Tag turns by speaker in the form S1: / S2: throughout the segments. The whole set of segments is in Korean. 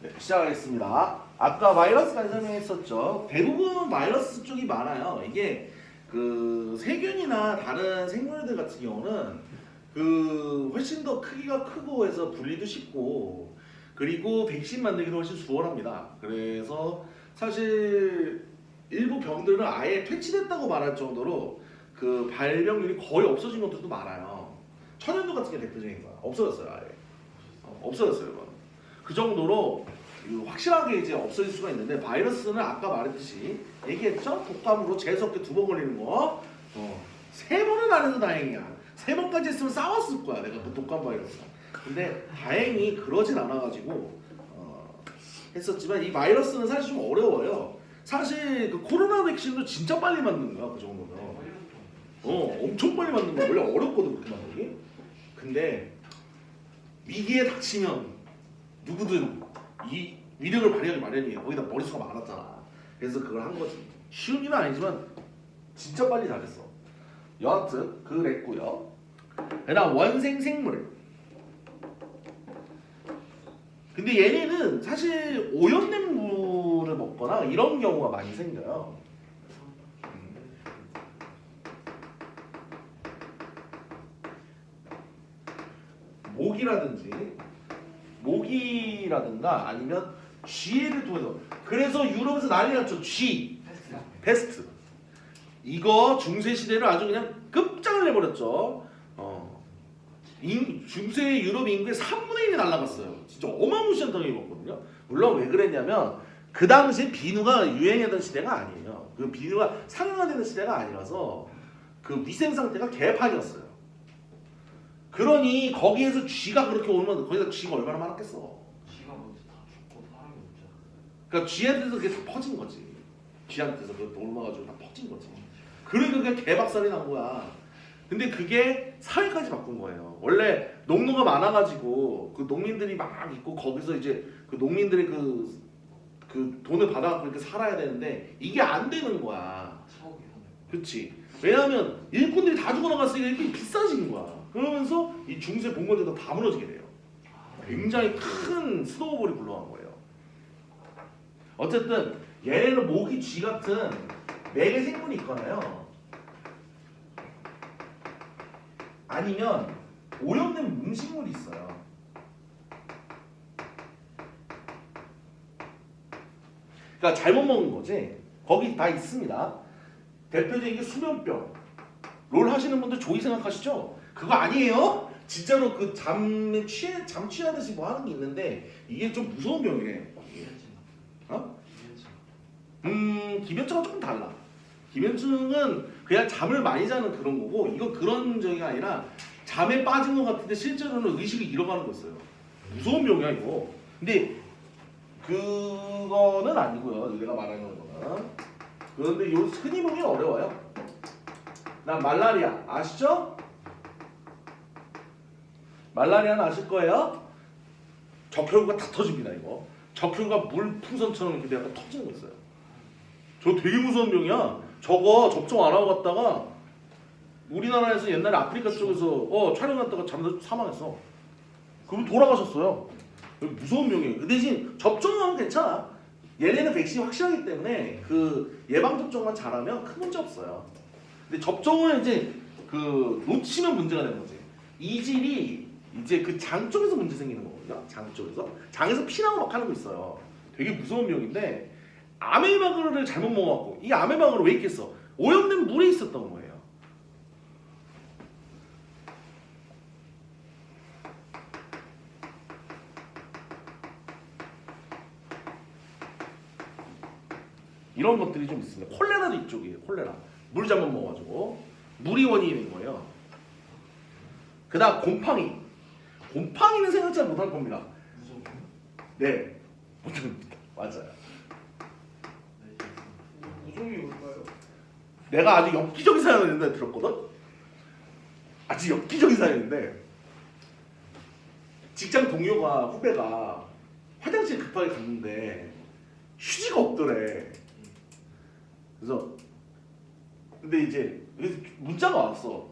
S1: 네, 시작하겠습니다. 아까 바이러스까지 설명했었죠. 대부분 바이러스 쪽이 많아요. 이게 그 세균이나 다른 생물들 같은 경우는 그 훨씬 더 크기가 크고 해서 분리도 쉽고 그리고 백신 만들기도 훨씬 수월합니다. 그래서 사실 일부 병들은 아예 퇴치됐다고 말할 정도로 그 발병률이 거의 없어진 것들도 많아요. 천연두 같은 게 대표적인 거야. 없어졌어요, 아예. 없어졌어요, 이건. 그 정도로 확실하게 이제 없어질 수가 있는데 바이러스는 아까 말했듯이 얘기했죠? 독감으로 재수없게 2번 걸리는 거 3번은 안 해도 다행이야. 3번까지 했으면 싸웠을 거야 내가 그 독감 바이러스. 근데 다행히 그러진 않아가지고 했었지만 이 바이러스는 사실 좀 어려워요. 사실 그 코로나 백신도 진짜 빨리 만든 거야 그 정도면. 엄청 빨리 만든 거야. 원래 어렵거든 그렇게 만들기. 근데 위기에 닥치면 누구든 이 위력을 발휘하기 마련이에요. 거기다 머릿수가 많았잖아. 그래서 그걸 한 거지. 쉬운 일은 아니지만 진짜 빨리 잘했어. 여하튼 그랬고요. 그다음 원생생물. 근데 얘네는 사실 오염된 물을 먹거나 이런 경우가 많이 생겨요. 모기라든가 아니면 쥐를 통해서. 그래서 유럽에서 난리 났죠. 쥐 페스트. 이거 중세 시대를 아주 그냥 끝장을 내버렸죠. 중세 유럽 인구의 3분의 1이 날아갔어요. 진짜 어마무시한 덩이 입었거든요. 물론 왜 그랬냐면 그 당시 비누가 유행하던 시대가 아니에요. 그 비누가 상용화되는 시대가 아니라서 그 위생 상태가 개판이었어요. 그러니 거기에서 쥐가 그렇게 오면 거기다 쥐가 얼마나 많았겠어.
S2: 쥐가 먼저 다 죽고 사람이 없잖아.
S1: 그러니까 쥐한테서 그게 다 퍼진 거지. 쥐한테서 그거 옮아가지고 다 퍼진 거지. 그러니까 그게 개박살이 난 거야. 근데 그게 사회까지 바꾼 거예요. 원래 농노가 많아가지고 그 농민들이 막 있고 거기서 이제 그 농민들이 그 돈을 받아갖고 이렇게 살아야 되는데 이게 안 되는 거야.
S2: 사옥이 하네.
S1: 그렇지. 왜냐하면 일꾼들이 다 죽어나갔으니까 이게 비싸진 거야. 그러면서 이 중세 봉건제도 다 무너지게 돼요. 굉장히 큰 스노우볼이 굴러간 거예요. 어쨌든 얘네는 모기, 쥐 같은 매개 생물이 있거나요. 아니면 오염된 음식물이 있어요. 그러니까 잘못 먹은 거지. 거기 다 있습니다. 대표적인 게 수면병. 롤 하시는 분들 조이 생각하시죠? 그거 아니에요? 진짜로 그 잠 취하듯이 뭐 하는 게 있는데 이게 좀 무서운 병이래. 기면증은 조금 달라. 기면증은 그냥 잠을 많이 자는 그런 거고 이건 그런 적이 아니라 잠에 빠진 것 같은데 실제로는 의식을 잃어가는 거였어요. 무서운 병이야 이거. 근데 그거는 아니고요. 내가 말하는 거는. 그런데 요 흔히 보기 어려워요. 난 말라리아 아시죠? 말라리아는 아실 거예요. 적혈구가 다 터집니다 이거. 적혈구가 물풍선처럼 이렇게 내가 터지는 거 있어요. 저 되게 무서운 병이야. 저거 접종 안 하고 갔다가 우리나라에서 옛날에 아프리카 쪽에서 촬영 갔다가 잠들어 사망했어. 그분 돌아가셨어요. 무서운 병이에요. 그 대신 접종은 괜찮아. 얘네는 백신이 확실하기 때문에 그 예방 접종만 잘하면 큰 문제 없어요. 근데 접종을 이제 그 놓치면 문제가 되는 거지. 이질이 이제 그 장 쪽에서 문제 생기는 거거든요. 장 쪽에서 장에서 피나고 막 하는 거 있어요. 되게 무서운 병인데 아메바그를 잘못 먹어갖고 이 아메바그를 왜 있겠어? 오염된 물에 있었던 거예요. 이런 것들이 좀 있습니다. 콜레라도 이쪽이에요. 콜레라. 물 잘못 먹어가지고 물이 원인인 거예요. 그다음 곰팡이. 곰팡이는 생각 잘 못할 겁니다.
S2: 무서워.
S1: 네, 못합니다. 맞아요.
S2: 무좀이 뭘까요?
S1: 내가 아주 엽기적인 사연을 옛날에 들었거든? 아주 엽기적인 사연인데 직장 동료가 후배가 화장실 급하게 갔는데 휴지가 없더래. 그래서 근데 이제 문자가 왔어.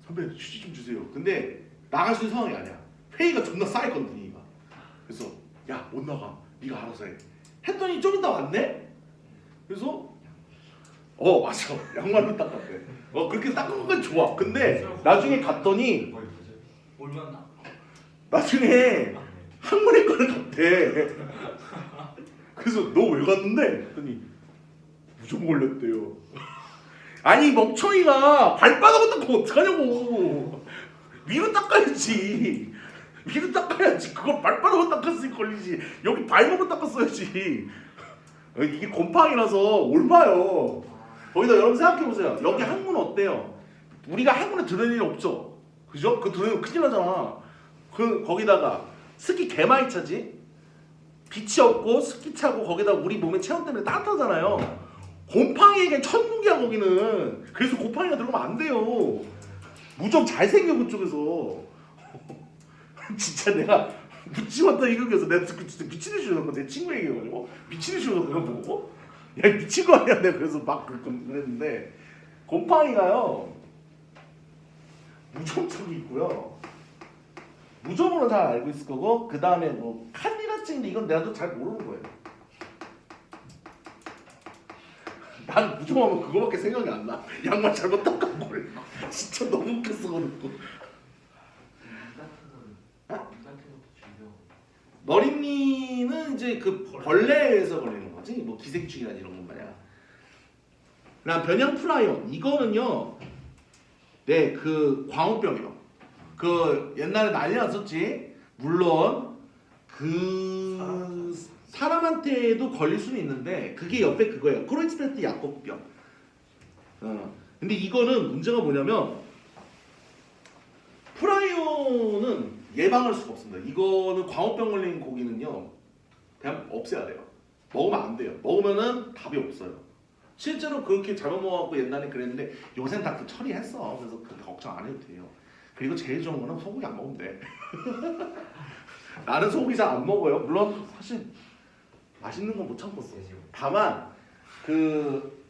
S1: 선배 휴지 좀 주세요. 근데 나갈 수 있는 상황이 아니야. 회의가 존나 쌓였거든 분위기가. 그래서 야 못 나가. 네가 알아서 해. 했더니 좀 이따 왔네. 그래서 맞아. 양말로 닦았대. 그렇게 닦은 건 좋아. 근데 나중에 갔더니
S2: 얼마나?
S1: 나중에 학문의 거를 갔대. 그래서 너 왜 갔는데? 했더니 무좀 걸렸대요. 아니 멍청이가 발바닥을 닦고 어떡하냐고. 위로 닦아야지. 위로 닦아야지. 그걸 발바닥을 닦았으니 걸리지. 여기 발목을 닦았어야지. 이게 곰팡이라서 옮아요. 거기다 여러분 생각해보세요. 여기 항문 어때요? 우리가 항문에 들어올 일 없죠? 그죠? 그 들어오면 큰일 나잖아. 거기다가 습기 개 많이 차지? 빛이 없고 습기 차고 거기다 우리 몸의 체온 때문에 따뜻하잖아요. 곰팡이에겐 천국이야 거기는. 그래서 곰팡이가 들어오면 안 돼요. 무좀 잘생겨 그쪽에서. 진짜 내가 묻지 마다 이거에서 내가 진짜 미친 듯이 웃었고 내 친구 얘기해가지고 미친 듯이 웃었고 그거 보고 야 미친 거 아니야 내가 그래서 막 그랬는데 곰팡이가요 무좀 쪽이 있고요. 무좀으로 잘 알고 있을 거고 그 다음에 뭐 칸디라증인데 이건 내가 잘 모르는 거예요. 난 무좀하면 그거밖에 생각이 안 나. 양말 잘못 닦았고 진짜 너무 웃겼어 그거 듣고. 머리미는 이제 그 벌레에서 걸리는 거지. 뭐 기생충이나 이런 것 마냥. 그다음 변형 프라이온 이거는요. 네, 그 광우병이요. 그 옛날에 난리 났었지. 물론 그 사람한테도 걸릴 수는 있는데 그게 옆에 그거예요. 크로이츠페트 야코병. 근데 이거는 문제가 뭐냐면 프라이온은 예방할 수가 없습니다. 이거는 광우병 걸린 고기는요 그냥 없애야 돼요. 먹으면 안 돼요. 먹으면은 답이 없어요. 실제로 그렇게 잘못 먹어갖고 옛날에 그랬는데 요새는 다 그 처리했어. 그래서 그렇게 걱정 안 해도 돼요. 그리고 제일 좋은 거는 소고기 안 먹으면 돼. 나는 소고기 잘 안 먹어요. 물론 사실 맛있는 건 못 참겠어. 다만 그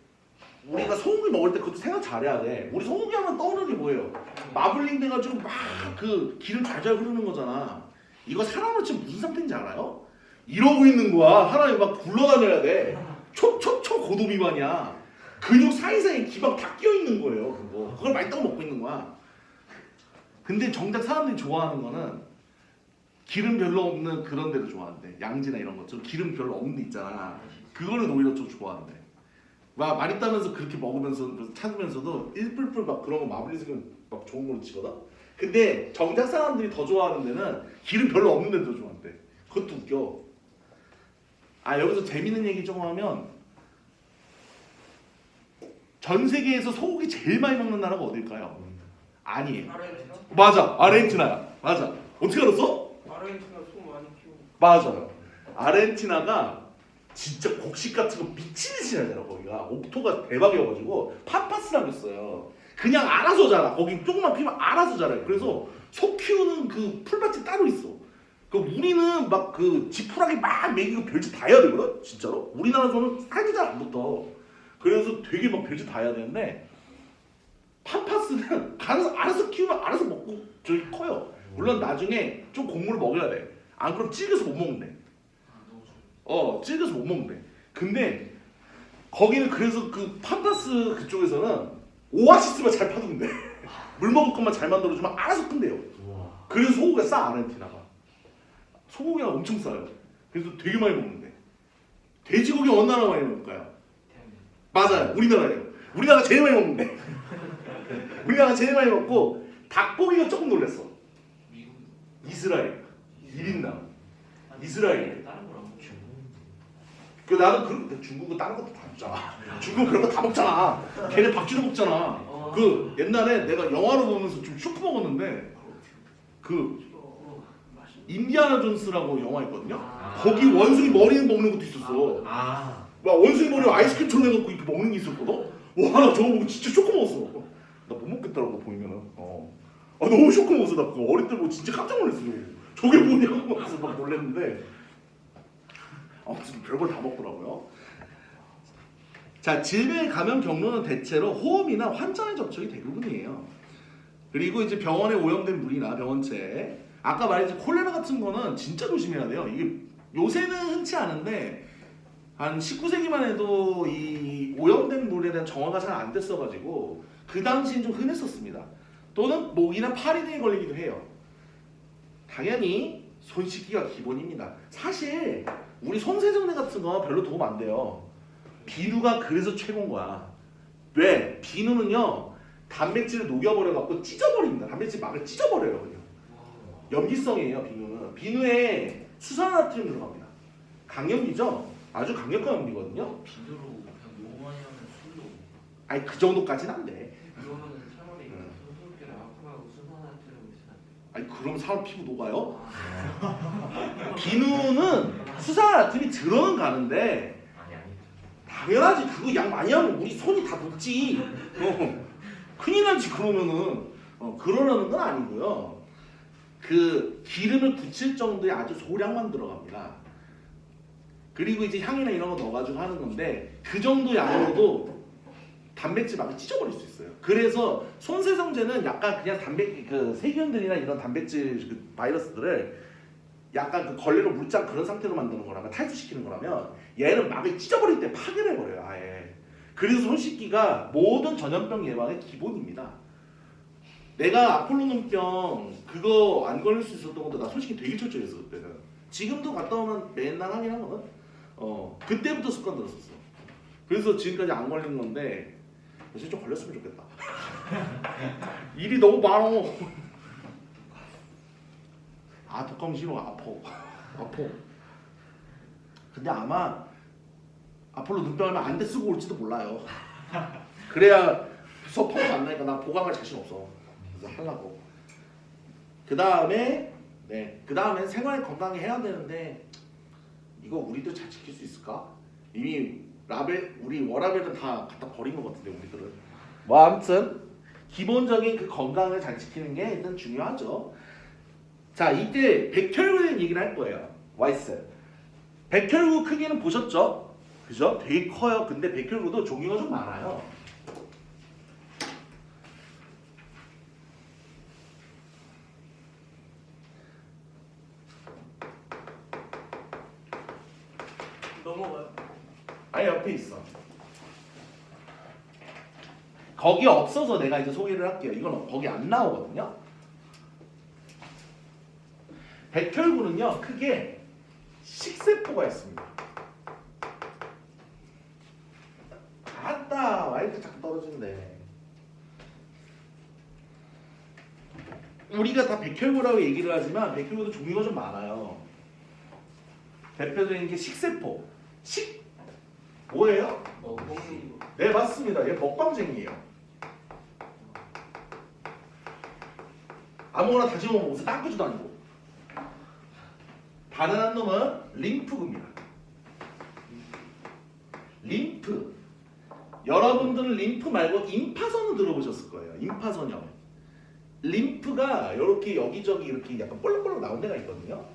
S1: 우리가 소고기 먹을 때 그것도 생각 잘해야 돼. 우리 소고기 하면 떠오르는 게 뭐예요? 마블링 돼가지고 막 그 기름 잘잘 흐르는 거잖아. 이거 사람은 지금 무슨 상태인지 알아요? 이러고 있는 거야. 사람이 막 굴러다녀야 돼. 초 고도 비만이야. 근육 사이사이에 기막 다 끼어 있는 거예요. 그걸 말딱 먹고 있는 거야. 근데 정작 사람들이 좋아하는 거는 기름 별로 없는 그런 데를 좋아한대. 양지나 이런 것처럼 기름 별로 없는 데 있잖아. 그거는 오히려 좀 좋아한대. 막 맛있다면서 그렇게 먹으면서 찾으면서도 일뿔뿔 막 그런 거 마블링 막 좋은 걸로 치거든. 근데 정작 사람들이 더 좋아하는 데는 기름 별로 없는 데도 좋아한대. 그것도 웃겨. 여기서 재밌는 얘기 조금 하면 전 세계에서 소고기 제일 많이 먹는 나라가 어딜까요? 아니에요.
S2: 아르헨티나?
S1: 맞아, 아르헨티나야. 맞아. 어떻게 알았어?
S2: 아르헨티나 소 많이 키우고.
S1: 맞아요. 아르헨티나가 진짜 곡식 같은 거 미친 듯이 나잖아. 거기가 옥토가 대박이어가지고 팜파스라고 있어요. 그냥 알아서 자라. 거기 조금만 피면 알아서 자라요. 그래서 소 키우는 그 풀밭이 따로 있어. 그 우리는 막 그 지푸라기 막 먹이고 별짓 다 해야 되거든. 진짜로. 우리나라에서는 살기 잘 안 붙어. 그래서 되게 막 별짓 다 해야 되는데 팜파스는 알아서 키우면 알아서 먹고 저기 커요. 물론 나중에 좀 곡물을 먹여야 돼. 안 그럼 찔겨서 못 먹는데. 찔겨서 못 먹는데. 근데 거기는 그래서 그 팜파스 그쪽에서는 오아시스만 잘 파던데. 물 먹을 것만 잘 만들어주면 알아서 큰대요. 그래서 소고기가 싸. 아르헨티나가 소고기가 엄청 싸요. 그래서 되게 많이 먹는데. 돼지고기 어느 나라 많이 먹을까요? 맞아요. 우리나라예요. 우리나라가 제일 많이 먹는데. 우리나라가 제일 많이 먹고 닭고기가 조금 놀랬어.
S2: 미국.
S1: 이스라엘 1인당. 이스라엘.
S2: 다른 거랑 먹죠.
S1: 그 나는 중국은 다른 것도 다 먹잖아. 중국 그런 거 다 먹잖아. 걔네 박쥐도 먹잖아. 그 옛날에 내가 영화로 보면서 좀 쇼크 먹었는데 그 인디아나 존스라고 영화 있거든요. 거기 원숭이 머리 먹는 것도 있었어. 막 원숭이 머리 아이스크림처럼 해갖고 이렇게 먹는 게 있었거든. 와, 나 저거 보고 진짜 쇼크 먹었어. 나 못 먹겠더라고 보이면은. 너무 쇼크 먹었어. 나 그거 어릴 때 보고 진짜 깜짝 놀랐어. 저게 뭐냐고 그래서 막 놀랐는데 아무튼 별걸 다 먹더라고요. 자, 질병의 감염 경로는 대체로 호흡이나 환자의 접촉이 대부분이에요. 그리고 이제 병원에 오염된 물이나 병원체, 아까 말했지 콜레라 같은 거는 진짜 조심해야 돼요. 이게 요새는 흔치 않은데 한 19세기만 해도 이 오염된 물에 대한 정화가 잘 안 됐어가지고 그 당시엔 좀 흔했었습니다. 또는 목이나 파리 등에 걸리기도 해요. 당연히 손 씻기가 기본입니다. 사실 우리 손세정제 같은 거 별로 도움 안 돼요. 비누가 그래서 최고인 거야. 왜? 비누는요 단백질을 녹여버려갖고 찢어버립니다. 단백질 막을 찢어버려요 그냥. 염기성이에요 비누는. 비누에 수산화트륨 들어갑니다. 강염기죠? 아주 강력한 염기거든요.
S2: 비누로 그냥 너무 많이 하면 술도.
S1: 아니 그 정도까지는 안 돼.
S2: 그러면은 차라리 손톱결에 아쿠아하고 수산화트륨 있으면.
S1: 아니 그럼 사람 피부 녹아요?
S2: 아.
S1: 비누는 수산화트륨이 들어는 가는데
S2: 아니.
S1: 당연하지. 그거 양 많이 하면 우리 손이 다 녹지. 큰일 나지 그러면은. 그러려는 건 아니고요. 그 기름을 굳힐 정도의 아주 소량만 들어갑니다. 그리고 이제 향이나 이런 거 넣어가지고 하는 건데 그 정도 양으로도 단백질 막을 찢어버릴 수 있어요. 그래서 손세정제는 약간 그냥 그 세균들이나 이런 단백질 그 바이러스들을 약간 그 걸레로 물장 그런 상태로 만드는 거라면 탈수시키는 거라면 얘는 막을 찢어버릴 때 파괴를 해버려요 아예. 그래서 손 씻기가 모든 전염병 예방의 기본입니다. 내가 아폴로 눈병 그거 안 걸릴 수 있었던 것도 나 솔직히 되게 철저했어 그때는. 지금도 갔다 오면 맨날 하긴 하거든. 그때부터 습관 들었었어. 그래서 지금까지 안 걸린 건데 요새 좀 걸렸으면 좋겠다. 일이 너무 많어. 아 독감 싫어. 아파. 근데 아마 아폴로 눈병하면 안대 쓰고 올지도 몰라요. 그래야 서펑 안 나니까 나 보강할 자신 없어. 그래서 하려고. 그 다음에 생활 건강히 해야 되는데 이거 우리도 잘 지킬 수 있을까? 이미 우리 워라벨은 다 갖다 버린 것 같은데 우리들은. 뭐 아무튼 기본적인 그 건강을 잘 지키는 게 일단 중요하죠. 자 이때 백혈구에 대한 얘기를 할 거예요. 와이스. 백혈구 크기는 보셨죠? 그죠? 되게 커요. 근데 백혈구도 종류가 좀 많아요.
S2: 넘어가요.
S1: 아니 옆에 있어. 거기 없어서 내가 이제 소개를 할게요. 이건 거기 안 나오거든요. 백혈구는요 크게 식세포가 있습니다. 아따 와이프 자꾸 떨어진대. 우리가 다 백혈구라고 얘기를 하지만 백혈구도 종류가 좀 많아요. 대표적인 게 식세포. 뭐예요?
S2: 먹는 거.
S1: 네 맞습니다. 얘 먹방쟁이에요. 아무거나 다 집어먹어서 닦지도 않고. 다른 한 놈은 림프구입니다. 림프. 여러분들은 림프 말고 임파선을 들어보셨을 거예요. 임파선염. 림프가 이렇게 여기저기 이렇게 약간 볼록볼록 나온 데가 있거든요.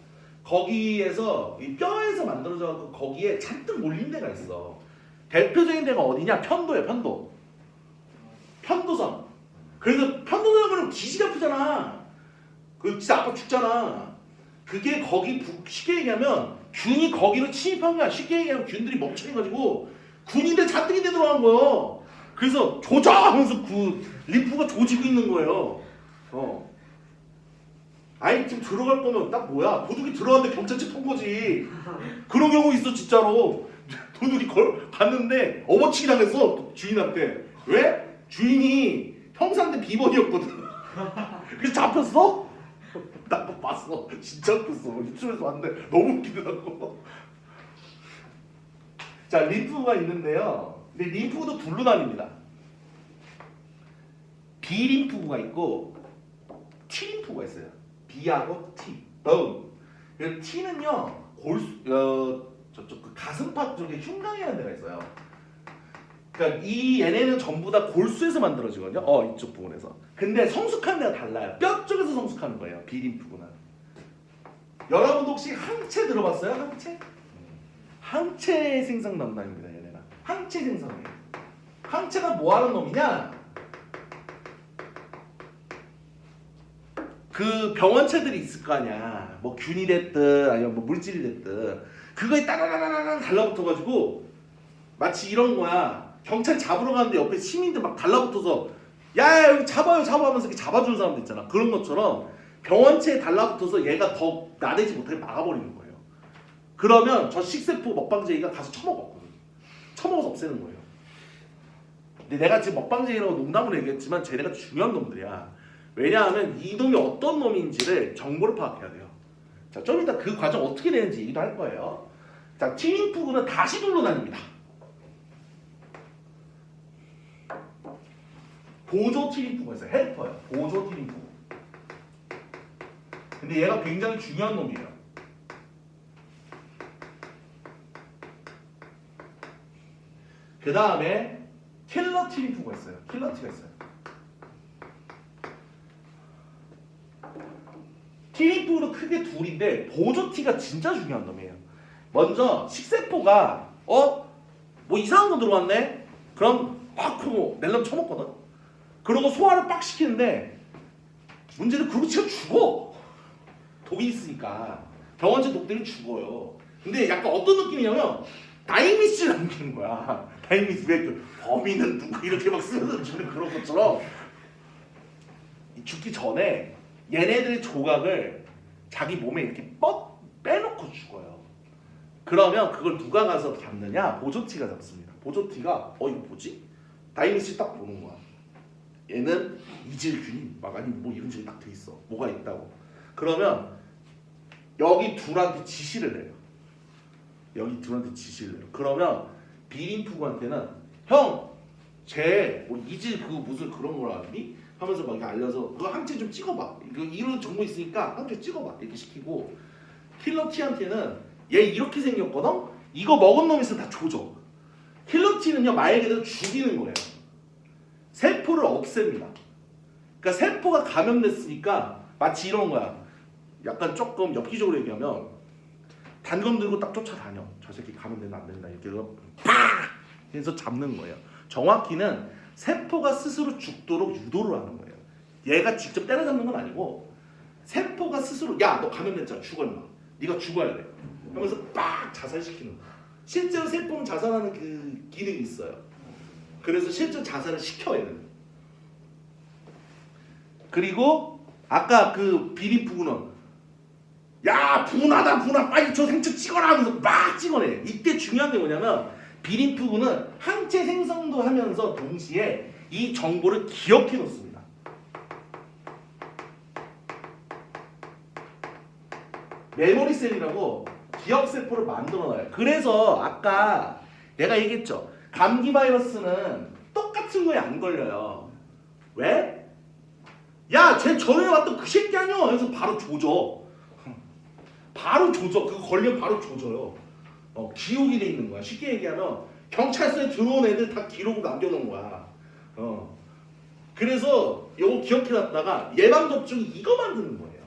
S1: 거기에서 이 뼈에서 만들어져서 거기에 잔뜩 몰린 데가 있어. 대표적인 데가 어디냐? 편도예요. 편도선. 그래서 편도선 걸리면 기지개 아프잖아. 그 진짜 아파 죽잖아. 그게 거기 쉽게 얘기하면 균이 거기로 침입한 거야. 쉽게 얘기하면 균들이 멍청해가지고 군인데 잔뜩인데 들어간 거예요. 그래서 조자하면서 그 림프가 조지고 있는 거예요. 아니 지금 들어갈 거면 딱 뭐야? 도둑이 들어왔는데 경찰차 통보지. 그런 경우 있어 진짜로. 도둑이 갔는데 업어치기 당했어 주인한테. 왜? 주인이 형사한테 비번이었거든. 그래서 잡혔어? 나 그거 봤어. 진짜 웃겼어. 유튜브에서 봤는데 너무 웃기더라고. 자 림프가 있는데요. 근데 림프도 둘로 나뉩니다. B림프구가 있고 T림프구가 있어요. B하고 T. T는요 저쪽 그 가슴팍 쪽에 흉곽이라는 데가 있어요. 그러니까 이 얘네는 전부 다 골수에서 만들어지거든요. 이쪽 부분에서. 근데 성숙한 데가 달라요. 뼈 쪽에서 성숙하는 거예요. B림프구는. 여러분 혹시 항체 들어봤어요? 항체? 항체 생성남단입니다. 얘네가. 항체 생성이에요. 항체가 뭐 하는 놈이냐? 그 병원체들이 있을 거 아니야. 뭐 균이 됐든 아니면 뭐 물질이 됐든 그거에 따라라라라 달라붙어가지고 마치 이런 거야. 경찰 잡으러 가는데 옆에 시민들 막 달라붙어서 야 여기 잡아요 하면서 이렇게 잡아주는 사람들 있잖아. 그런 것처럼 병원체에 달라붙어서 얘가 더 나대지 못하게 막아버리는 거예요. 그러면 저 식세포 먹방쟁이가 가서 처먹었거든. 처먹어서 없애는 거예요. 근데 내가 지금 먹방쟁이라고 농담으로 얘기했지만 쟤네가 중요한 놈들이야. 왜냐하면 이 놈이 어떤 놈인지를 정보를 파악해야 돼요. 자, 좀 이따 그 과정 어떻게 되는지 얘기도 할 거예요. 자, 티닌푸그는 다시 둘러 다닙니다. 보조 티닌푸그가 있어요. 헬퍼예요. 보조 티닌푸그. 근데 얘가 굉장히 중요한 놈이에요. 그 다음에 킬러 티닌푸그가 있어요. 킬러 티가 있어요. 티닌푸그는 크게 둘인데 보조 티가 진짜 중요한 놈이에요. 먼저 식세포가 뭐 이상한 거 들어왔네? 그럼 막 하고 낼름 쳐먹거든? 그러고 소화를 빡 시키는데 문제는 그러고 지가 죽어. 독이 있으니까 병원체 독들이 죽어요. 근데 약간 어떤 느낌이냐면 다이미스를 남기는 거야. 다이미스 왜 그 범인은 누구 이렇게 막 쓰면서 주는 그런 것처럼 죽기 전에 얘네들의 조각을 자기 몸에 이렇게 빼놓고 죽어요. 그러면 그걸 누가 가서 잡느냐? 보조티가 잡습니다. 보조티가 이거 뭐지? 다이미스 딱 보는 거야. 얘는 이질균이 막 아니 뭐 이런 식으로 딱 돼 있어. 뭐가 있다고. 그러면 여기 둘한테 지시를 내요. 여기 둘한테 지시를 내요. 그러면 비린푸그한테는 형, 쟤 뭐 이질 그거 무슨 그런 거라 하니? 하면서 막 이렇게 알려서 그거 항체 좀 찍어봐. 이런 정보 있으니까 항체 찍어봐. 이렇게 시키고 킬러티한테는 얘 이렇게 생겼거든? 이거 먹은 놈 있으면 다 조져. 킬러티는요 말 그대로 죽이는 거예요. 세포를 없앱니다. 그러니까 세포가 감염됐으니까 마치 이런 거야. 약간 조금 엽기적으로 얘기하면 단검 들고 딱 쫓아다녀. 저 새끼 감염되면 안 된다. 이렇게 해서 팍! 해서 잡는 거예요. 정확히는 세포가 스스로 죽도록 유도를 하는 거예요. 얘가 직접 때려잡는 건 아니고 세포가 스스로 야 너 감염됐잖아. 죽어 임마. 네가 죽어야 돼. 하면서 빡 자살시키는 거야. 실제로 세포는 자살하는 그 기능이 있어요. 그래서 실제 자살을 시켜 얘는. 그리고 아까 그 비린푸그는 야 분하다 빨리 저 생체 찍어라 하면서 막 찍어내. 이때 중요한 게 뭐냐면 비린푸그는 항체 생성도 하면서 동시에 이 정보를 기억해 놓습니다. 메모리셀이라고 기억세포를 만들어놔요. 그래서 아까 내가 얘기했죠. 감기 바이러스는 똑같은 거에 안 걸려요. 왜? 야, 쟤 전에 왔던 그 새끼 아니야? 그래서 바로 조져. 바로 조져. 그거 걸리면 바로 조져요. 기록이 돼 있는 거야. 쉽게 얘기하면 경찰서에 들어온 애들 다 기록을 남겨놓은 거야. 그래서 요거 기억해놨다가 예방접종이 이거 만드는 거예요.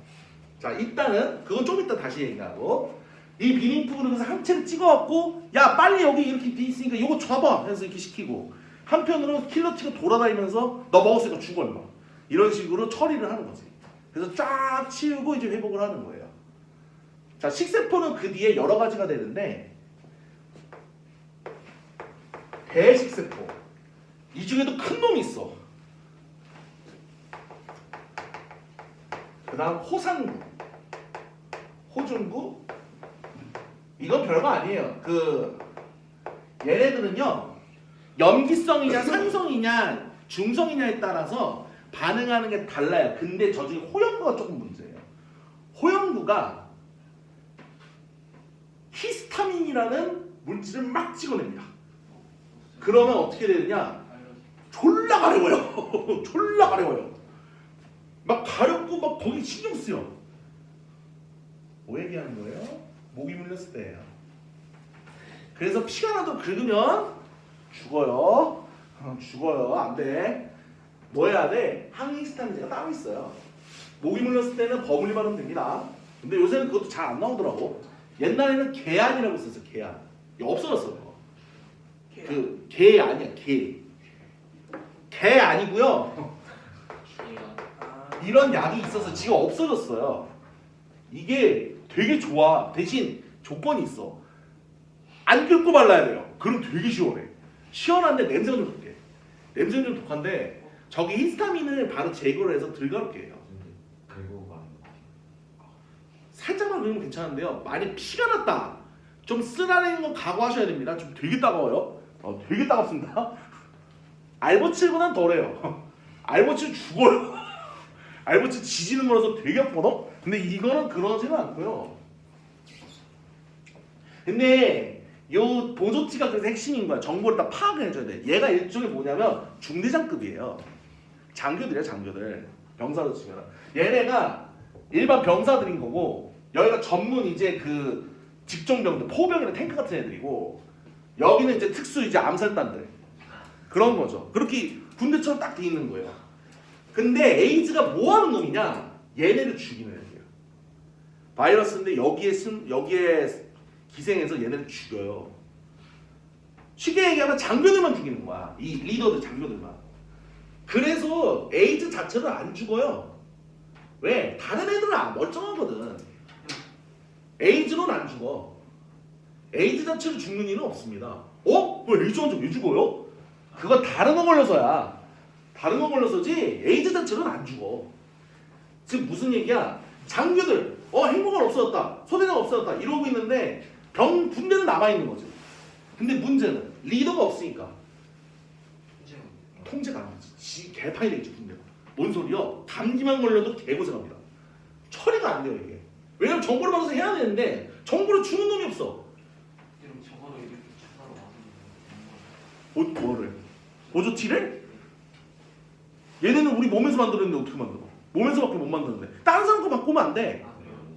S1: 자, 일단은 그건 좀 이따 다시 얘기하고 이 비린푸그를 그래서 항체를 찍어갖고 야 빨리 여기 이렇게 돼 있으니까 이거 줘봐 해서 이렇게 시키고 한편으로 킬러티가 돌아다니면서 너 먹었으니까 죽어 임마 이런 식으로 처리를 하는 거지. 그래서 쫙 치우고 이제 회복을 하는 거예요. 자, 식세포는 그 뒤에 여러 가지가 되는데 대식세포 이 중에도 큰 놈이 있어. 그 다음 호상구, 호중구. 이건 별거 아니에요. 얘네들은요 염기성이냐 산성이냐 중성이냐에 따라서 반응하는 게 달라요. 근데 저 중에 호영구가 조금 문제예요. 호영구가 히스타민이라는 물질을 막 찍어냅니다. 그러면 어떻게 되느냐? 졸라 가려워요. 졸라 가려워요. 막 가렵고 막 거기 신경 쓰여. 뭐 얘기하는 거예요? 목이 물렸을 때예요. 그래서 피가 나도 긁으면 죽어요. 죽어요. 안 돼. 뭐 해야 돼? 항히스타민제가 따로 있어요. 목이 물렸을 때는 버물리 바르면 됩니다. 근데 요새는 그것도 잘 안 나오더라고. 옛날에는 개안이라고 있었어요. 개안. 이거 없어졌어. 개 아니야. 개 아니고요. 이런 약이 있어서 지금 없어졌어요. 이게 되게 좋아. 대신 조건이 있어. 안 긁고 발라야 돼요. 그럼 되게 시원해. 시원한데 냄새가 좀 독해. 냄새는 좀 독한데 저기 히스타민을 바로 제거를 해서 들가롭게 해요.
S3: 그리고 막
S1: 살짝만 긁으면 괜찮은데요. 만약 피가 났다. 좀 쓰라는 건 각오하셔야 됩니다. 좀 되게 따가워요. 되게 따갑습니다. 알보칠보단 덜해요. 알보칠 죽어요. 알보칠 지지는 거라서 되게 아프거든. 근데 이거는 그러지는 않고요. 근데 요 보조티가 그래서 핵심인 거야. 정보를 다 파악을 해줘야 돼. 얘가 일종의 뭐냐면 중대장급이에요. 장교들이야, 장교들. 병사로 치면 얘네가 일반 병사들인 거고, 여기가 전문 이제 그 직종병들, 포병이나 탱크 같은 애들이고, 여기는 이제 특수 이제 암살단들 그런 거죠. 그렇게 군대처럼 딱 돼 있는 거예요. 근데 에이즈가 뭐 하는 놈이냐? 얘네를 죽이는 애들이에요. 바이러스인데 여기에 기생해서 얘네를 죽여요. 쉽게 얘기하면 장교들만 죽이는 거야. 이 리더들 장교들만. 그래서 에이즈 자체는 안 죽어요. 왜? 다른 애들은 멀쩡하거든. 에이즈는 안 죽어. 에이즈 자체로 죽는 일은 없습니다. 왜 에이즈 환자 왜 죽어요? 그거 다른 거 걸려서야. 다른 거 걸려서지 에이즈 자체로는 안 죽어. 지금 무슨 얘기야? 장교들 행복은 없어졌다. 소대장 없어졌다. 이러고 있는데 군대는 남아있는 거지. 근데 문제는 리더가 없으니까 통제가 안 되지. 개판이 되겠지 군대가. 뭔 소리야? 감기만 걸려도 개고생합니다. 처리가 안 돼요 이게. 왜냐면 정보를 받아서 해야 되는데 정보를 주는 놈이 없어.
S2: 그럼 저거를 이렇게 추가로 만드는
S1: 뭐를? 보조티를? 얘네는 우리 몸에서 만들었는데 어떻게 만들어? 몸에서밖에 못 만드는데 다른 사람 거 바꾸면 안 돼.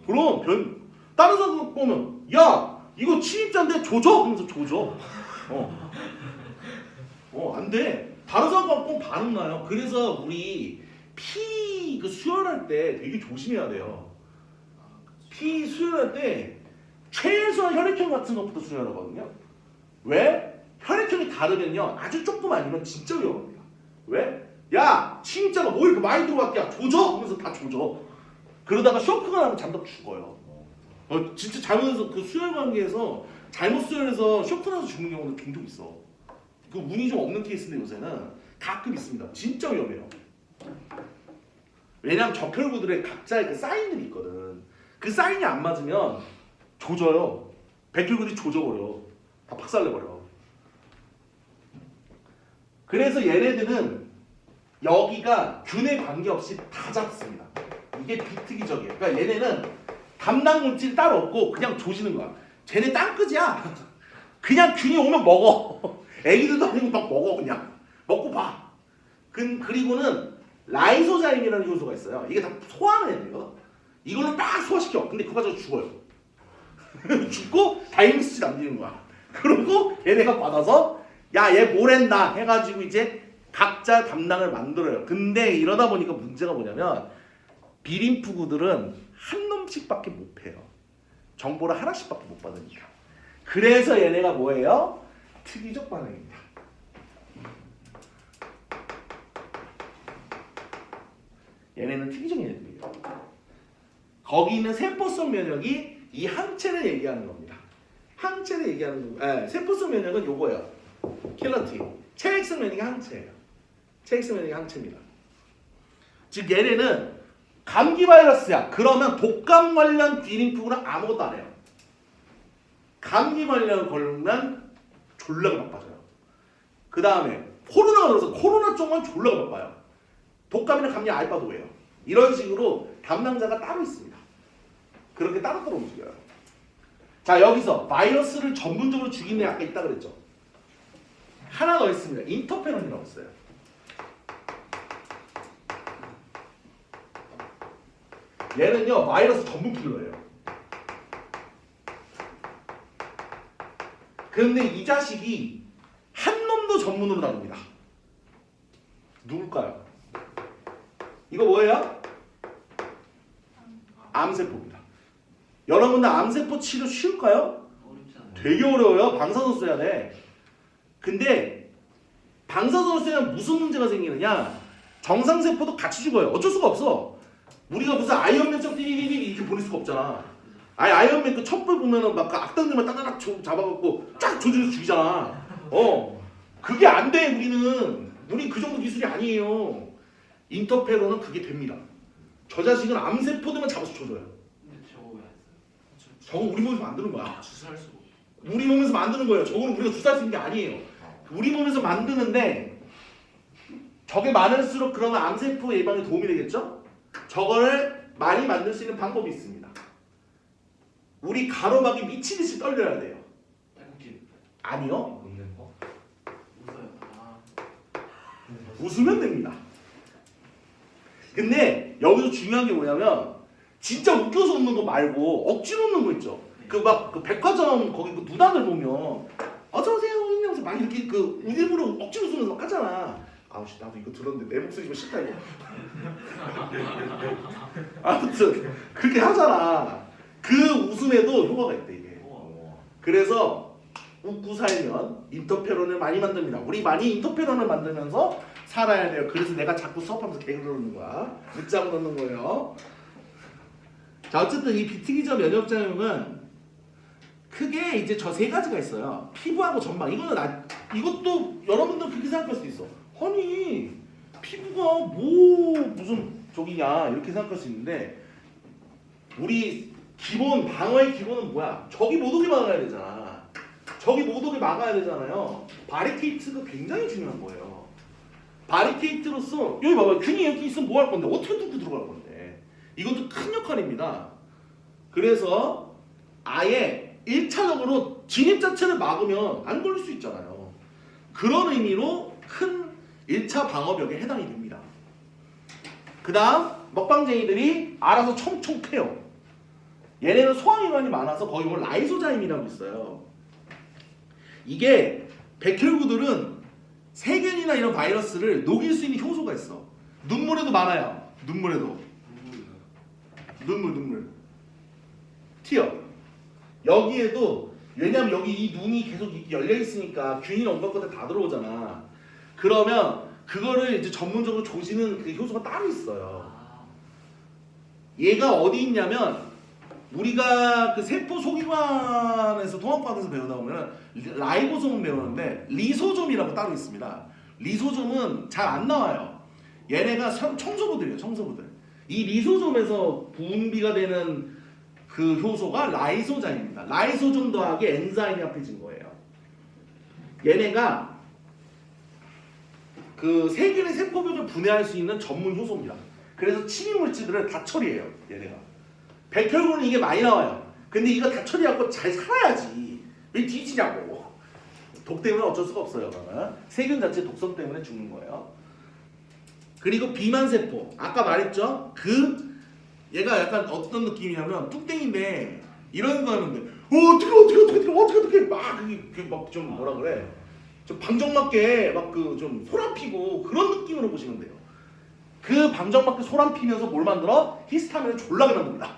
S2: 그래요?
S1: 그럼 다른 사람 거 보면 야 이거 침입자인데 조져? 하면서 조져. 안 돼. 다른 사람 거 바꾸면 반응 나요. 그래서 우리 피 그 수혈할 때 되게 조심해야 돼요. 피 수혈할 때 최소한 혈액형 같은 것부터 수혈하거든요. 왜? 혈액형이 다르면요 아주 조금 아니면 진짜 위험합니다. 왜? 야 침입자가 뭐 이렇게 많이 들어왔냐 조져? 하면서 다 조져. 그러다가 쇼크가 나면 잠깐 죽어요. 진짜 잘못해서 그 수혈 관계에서 잘못 수혈해서 쇼크 나서 죽는 경우도 종종 있어. 그 운이 좀 없는 케이스인데 요새는 가끔 있습니다. 진짜 위험해요. 왜냐면 적혈구들의 각자의 그 사인들이 있거든. 그 사인이 안 맞으면 조져요. 백혈구들이 조져버려. 다 박살내버려. 그래서 얘네들은 여기가 균에 관계없이 다 잡습니다. 이게 비특이적이에요. 그러니까 얘네는 담당 물질이 따로 없고 그냥 조지는 거야. 쟤네 땅끝이야. 그냥 균이 오면 먹어. 애기들도 아니고 막 먹어 그냥. 먹고 봐. 그리고는 라이소자임이라는 효소가 있어요. 이게 다 소화는 애들이요. 이걸로 딱 소화시켜. 근데 그거 가지고 죽어요. 죽고 다이무스지 남기는 거야. 그러고 얘네가 받아서 야 얘 뭘 했나 해가지고 이제 각자 담당을 만들어요. 근데 이러다 보니까 문제가 뭐냐면 비림프구들은 한 놈씩밖에 못 패요. 정보를 하나씩밖에 못 받으니까. 그래서 얘네가 뭐예요? 특이적 반응입니다. 얘네는 특이적인 애들이에요. 거기 있는 세포성 면역이 이 항체를 얘기하는 겁니다. 항체를 얘기하는 거. 세포성 면역은 요거예요. 킬러티. 체액성 면역이 항체예요. 체액성 면역이 항체입니다. 즉 얘네는 감기 바이러스야. 그러면 독감 관련 비림프구는 아무것도 안 해요. 감기 관련 걸리면 졸라가 바빠져요. 그 다음에 코로나가 들어서 코로나 쪽만 졸라가 바빠요. 독감이나 감기 알 바도 왜요. 이런 식으로 담당자가 따로 있습니다. 그렇게 따로따로 움직여요. 자 여기서 바이러스를 전문적으로 죽이는 애 아까 있다 그랬죠. 하나 더 있습니다. 인터페론이라고 있어요. 얘는요 바이러스 전문 킬러예요. 그런데 이 자식이 한 놈도 전문으로 다룹니다. 누굴까요? 이거 뭐예요? 암세포입니다. 여러분들 암세포 치료 쉬울까요?
S2: 어렵지 않아요.
S1: 되게 어려워요. 방사선 써야 돼. 근데 방사선을 쓰면 무슨 문제가 생기느냐? 정상세포도 같이 죽어요. 어쩔 수가 없어. 우리가 무슨 아이언맨처럼 띠리리리 이렇게 보낼 수가 없잖아. 아니 아이언맨 그 첩보 보면은 막그 악당들만 따다닥 잡아갖고 쫙 조져서 죽이잖아. 그게 안 돼. 우리 그 정도 기술이 아니에요. 인터페로는 그게 됩니다. 저 자식은 암세포들만 잡아서 줘줘요.
S2: 근데 저거 왜 안 써요?
S1: 저건 우리 몸에서 만드는 거야.
S2: 주사할 수가 없어.
S1: 우리 몸에서 만드는 거예요. 저거는 우리가 주사할 수 있는 게 아니에요. 우리 몸에서 만드는데 저게 많을수록 그러면 암세포 예방에 도움이 되겠죠? 저거를 많이 만들 수 있는 방법이 있습니다. 우리 가로막이 미치듯이 떨려야 돼요.
S2: 딸꾹질.
S1: 아니요.
S3: 웃는 거?
S2: 웃어요. 아.
S1: 웃으면 됩니다. 근데 여기서 중요한 게 뭐냐면 진짜 웃겨서 웃는 거 말고 억지로 웃는 거 있죠. 그 막 그 백화점 거기 그 누나들 보면 어서 오세요 이러면서 막 이렇게 그 일부러 억지로 웃으면서 막 하잖아. 아우씨 나도 이거 들었는데 내 목소리 좀 싫다 이거. 아무튼 그렇게 하잖아. 그 웃음에도 효과가 있대 이게. 그래서 웃고 살면 인터페론을 많이 만듭니다. 우리 많이 인터페론을 만들면서 살아야 돼요. 그래서 내가 자꾸 수업하면서 개그를 넣는 거야. 늦잠을 넣는 거예요. 자 어쨌든 이 비특이적 면역작용은 크게 이제 저 세 가지가 있어요. 피부하고 전방. 이것도 여러분들 그렇게 생각할 수도 있어. 아니 피부가 뭐 무슨 저기냐 이렇게 생각할 수 있는데 우리 기본 방어의 기본은 뭐야? 적이 못 오게 막아야 되잖아. 적이 못 오게 막아야 되잖아요. 바리케이트가 굉장히 중요한 거예요. 바리케이트로서 여기 봐봐. 균이 여기 있으면 뭐 할 건데 어떻게 뚫고 들어갈 건데 이것도 큰 역할입니다. 그래서 아예 1차적으로 진입 자체를 막으면 안 걸릴 수 있잖아요. 그런 의미로 큰 1차 방어벽에 해당이 됩니다. 그 다음 먹방쟁이들이 알아서 총총 패요. 얘네는 소화기관이 많아서 거기 뭐 라이소자임이라고 있어요. 이게 백혈구들은 세균이나 이런 바이러스를 녹일 수 있는 효소가 있어. 눈물에도 많아요. 눈물 튀어. 여기에도 왜냐면 여기 이 눈이 계속 이렇게 열려 있으니까 균이나 온갖 것들 다 들어오잖아. 그러면 그거를 이제 전문적으로 조지는 그 효소가 따로 있어요. 얘가 어디 있냐면 우리가 그 세포 소기관에서 통합과학에서 배우다 보면 라이보솜은 배우는데 리소솜이라고 따로 있습니다. 리소솜은 잘 안 나와요. 얘네가 청소부들이에요. 청소부들. 이 리소솜에서 분비가 되는 그 효소가 라이소자임입니다. 라이소좀 더하기 엔자임이 합해진 거예요. 얘네가 그 세균의 세포벽을 분해할 수 있는 전문 효소입니다. 그래서 침입 물질들을 다 처리해요. 얘네가. 백혈구는 이게 많이 나와요. 근데 이거 다 처리하고 잘 살아야지. 왜 뒤지냐고. 독 때문에 어쩔 수가 없어요. 그러면 세균 자체 독성 때문에 죽는 거예요. 그리고 비만세포. 아까 말했죠? 얘가 약간 어떤 느낌이냐면 뚱땡인데 이런 거 하는데 어떻게 막 좀 뭐라 그래 좀 방정맞게 막 그 좀 소란 피고 그런 느낌으로 보시면 돼요. 그 방정맞게 소란 피면서 뭘 만들어? 히스타민을 졸라게 만듭니다.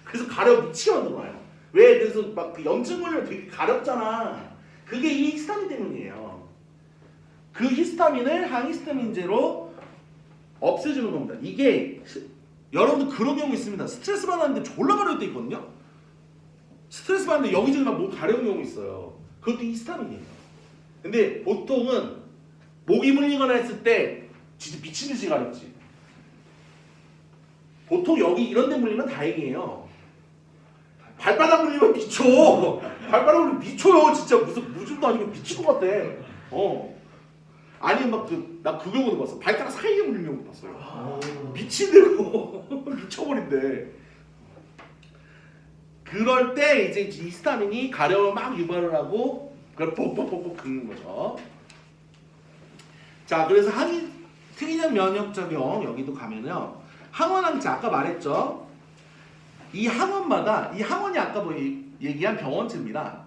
S1: 그래서 가려 미치게 만들어놔요. 왜? 그래서 막 그 염증 걸리면 되게 가렵잖아. 그게 이 히스타민 때문이에요. 그 히스타민을 항히스타민제로 없애주는 겁니다. 이게 여러분들 그런 경우 있습니다. 스트레스 받았는데 졸라 가려울 때 있거든요. 스트레스 받는데 여기저기 막 목 가려운 경우 있어요. 그것도 히스타민이에요. 근데 보통은 목이 물리거나 했을 때 진짜 미친듯이 가렵지. 보통 여기 이런 데 물리면 다행이에요. 발바닥 물리면 미쳐. 발바닥 물리면 미쳐요. 진짜 무슨 무좀도 아니고 미칠 것 같아. 아니면 막 나 그 경우도 봤어. 발가락 사이에 물리는 경우도 봤어요. 미친대로 미쳐버린대. 그럴 때 이제 히스타민이 가려움을 막 유발을 하고 그걸 뻑뻑뻑뻑 긁는 거죠. 자, 그래서 특이적 면역작용 여기도 가면요. 항원항체 아까 말했죠. 이 항원이 아까 뭐 얘기한 병원체입니다.